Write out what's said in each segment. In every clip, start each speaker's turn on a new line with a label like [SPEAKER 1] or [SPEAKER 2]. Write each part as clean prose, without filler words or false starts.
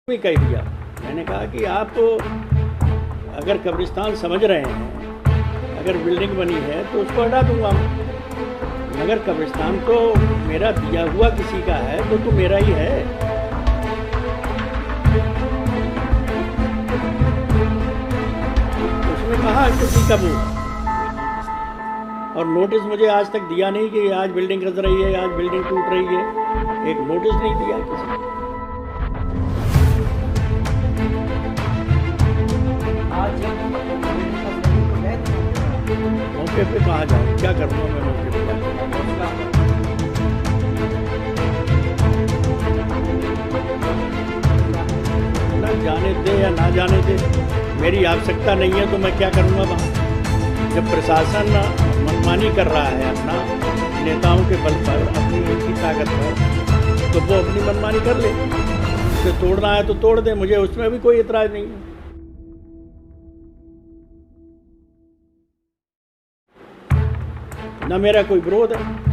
[SPEAKER 1] भी कह दिया। मैंने कहा कि आप अगर कब्रिस्तान समझ रहे हैं, अगर बिल्डिंग बनी है तो उसको हटा दूंगा मैं, मगर कब्रिस्तान तो मेरा दिया हुआ किसी का है तो मेरा ही है। उसमें कहा किसी का वो, और नोटिस मुझे आज तक दिया नहीं कि आज बिल्डिंग रच रही है, आज बिल्डिंग टूट रही है, एक नोटिस नहीं दिया किसी ने। मौके पे कहाँ जाऊँ, क्या करूँगा मैं मौके पे ना जाने दे या ना जाने दे, मेरी आवश्यकता नहीं है तो मैं क्या करूँगा वहाँ। जब प्रशासन मनमानी कर रहा है अपना नेताओं के बल पर, अपनी उनकी ताकत पर, तो वो अपनी मनमानी कर ले। उसे तोड़ना है तो तोड़ दे, मुझे उसमें भी कोई इतराज़ नहीं है। न मेरा कोई विरोध है।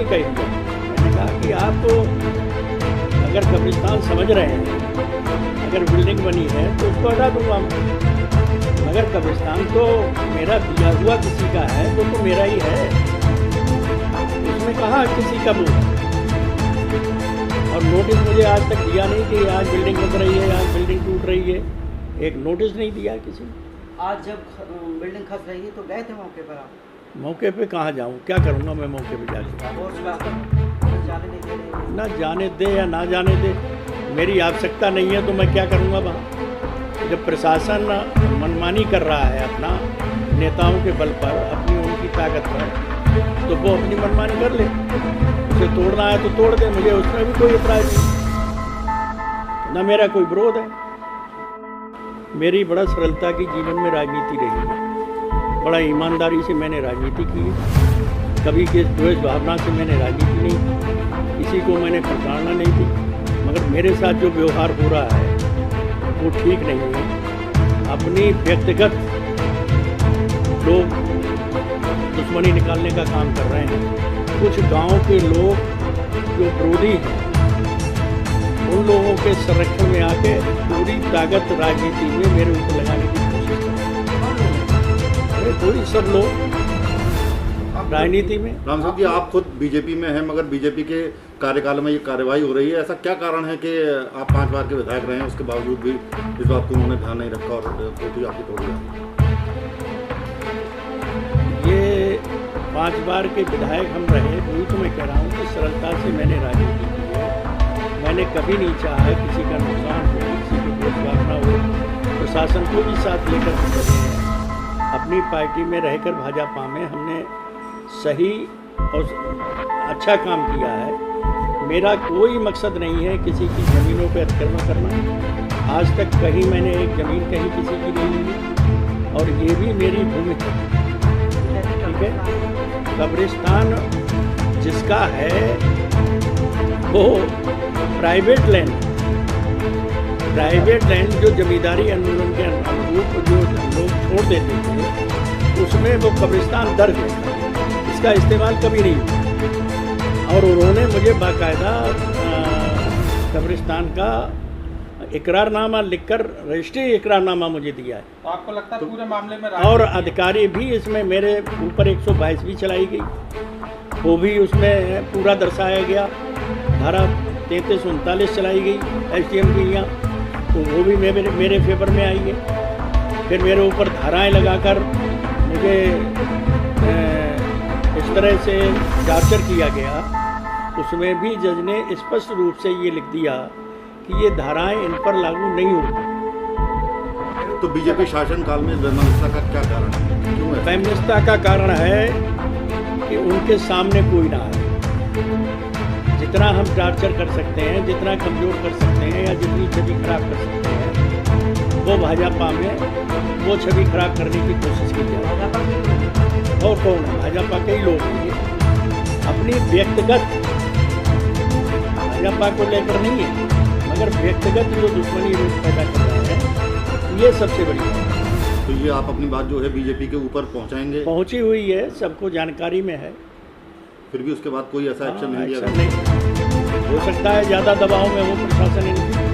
[SPEAKER 1] कह दिया। मैंने कहा कि आप अगर कब्रिस्तान समझ रहे हैं, अगर बिल्डिंग बनी है तो उसको हटा दूंगा मैं, मगर कब्रिस्तान तो मेरा दिया हुआ किसी का है तो मेरा ही है। उसमें कहा किसी का वो, और नोटिस मुझे आज तक दिया नहीं कि आज बिल्डिंग बन रही है, आज बिल्डिंग टूट रही है, एक नोटिस नहीं दिया किसी ने।
[SPEAKER 2] आज जब बिल्डिंग खस रही है तो गए थे मौके पर आप?
[SPEAKER 1] मौके पे कहाँ जाऊँ, क्या करूँगा मैं मौके पे जाके। ना जाने दे या ना जाने दे, मेरी आवश्यकता नहीं है तो मैं क्या करूँगा वहाँ। जब प्रशासन मनमानी कर रहा है अपना नेताओं के बल पर, अपनी उनकी ताकत पर, तो वो अपनी मनमानी कर ले। उसे तोड़ना है तो तोड़ दे, मुझे उसमें भी कोई इतराज़ नहीं, न मेरा कोई विरोध है। मेरी बड़ा सरलता की जीवन में राजनीति रही है, बड़ा ईमानदारी से मैंने राजनीति की है, कभी किस द्वेष भावना से मैंने राजनीति नहीं की, किसी को मैंने प्रताड़ना नहीं दी, मगर मेरे साथ जो व्यवहार हो रहा है वो ठीक नहीं है। अपनी व्यक्तिगत लोग दुश्मनी निकालने का काम कर रहे हैं। कुछ गांव के लोग जो विरोधी हैं, उन लोगों के संरक्षण में आके पूरी ताकत राजनीति में मेरे ऊपर लगाने की कोशिश कर रहे हैं। कोई सब लोग राजनीति में।
[SPEAKER 3] राम साहब जी, आप खुद बीजेपी में हैं, मगर बीजेपी के कार्यकाल में ये कार्यवाही हो रही है, ऐसा क्या कारण है कि आप 5 बार के विधायक रहे हैं, उसके बावजूद भी इस बात को उन्होंने ध्यान नहीं रखा और कोठी आपकी तोड़ दिया?
[SPEAKER 1] ये 5 बार के विधायक हम रहे, वही तो मैं कह रहा हूँ कि सरलता से मैंने राजनीति की है। मैंने कभी नहीं चाहा किसी का नुकसान हो, किसी को कोई भावना हो, प्रशासन को भी साथ लेकर चले हैं। अपनी पार्टी में रहकर भाजपा में हमने सही और अच्छा काम किया है। मेरा कोई मकसद नहीं है किसी की ज़मीनों पर अतिक्रमण करना। आज तक कहीं मैंने एक ज़मीन कहीं किसी की नहीं ली, और ये भी मेरी भूमि है, ठीक है। कब्रिस्तान जिसका है वो प्राइवेट लैंड, जो जमींदारी आंदोलन के अनुरूप जो लोग छोड़ देते थे, उसमें वो कब्रिस्तान दर्ज है, इसका इस्तेमाल कभी नहीं हुआ। और उन्होंने मुझे बाकायदा कब्रिस्तान का इकरारनामा लिखकर, रजिस्ट्री इकरारनामा मुझे दिया है।
[SPEAKER 4] तो आपको लगता है पूरे मामले में
[SPEAKER 1] और अधिकारी भी इसमें मेरे ऊपर 122 भी चलाई गई, वो भी उसमें पूरा दर्शाया गया। धारा 3339 चलाई गई SDM की यहाँ, तो वो भी मेरे फेवर में आई है। फिर मेरे ऊपर धाराएं लगाकर मुझे इस तरह से टार्चर किया गया, उसमें भी जज ने स्पष्ट रूप से ये लिख दिया कि ये धाराएं इन पर लागू नहीं होती।
[SPEAKER 3] तो बीजेपी शासनकाल में वैमनस्यता का क्या कारण है, क्यों है?
[SPEAKER 1] वैमनस्यता का कारण है कि उनके सामने कोई ना आए। जितना हम टॉर्चर कर सकते हैं, जितना कमज़ोर कर सकते हैं या जितनी छवि खराब कर सकते हैं, वो भाजपा में वो छवि खराब करने की कोशिश की जाए।
[SPEAKER 2] भाजपा की
[SPEAKER 1] और कौन है? भाजपा के ही लोग हैं ये। अपनी व्यक्तिगत भाजपा को लेकर नहीं है, मगर व्यक्तिगत जो दुश्मनी लोग पैदा कर रहे हैं, ये सबसे बड़ी बात है।
[SPEAKER 3] तो ये आप अपनी बात जो है बीजेपी के ऊपर पहुंचाएंगे,
[SPEAKER 1] पहुंची हुई है, सबको जानकारी में है।
[SPEAKER 3] फिर भी उसके बाद कोई ऐसा एक्शन नहीं लिया
[SPEAKER 1] एक्शन नहीं हो सकता है, ज़्यादा दबाव में हो प्रशासन इनकी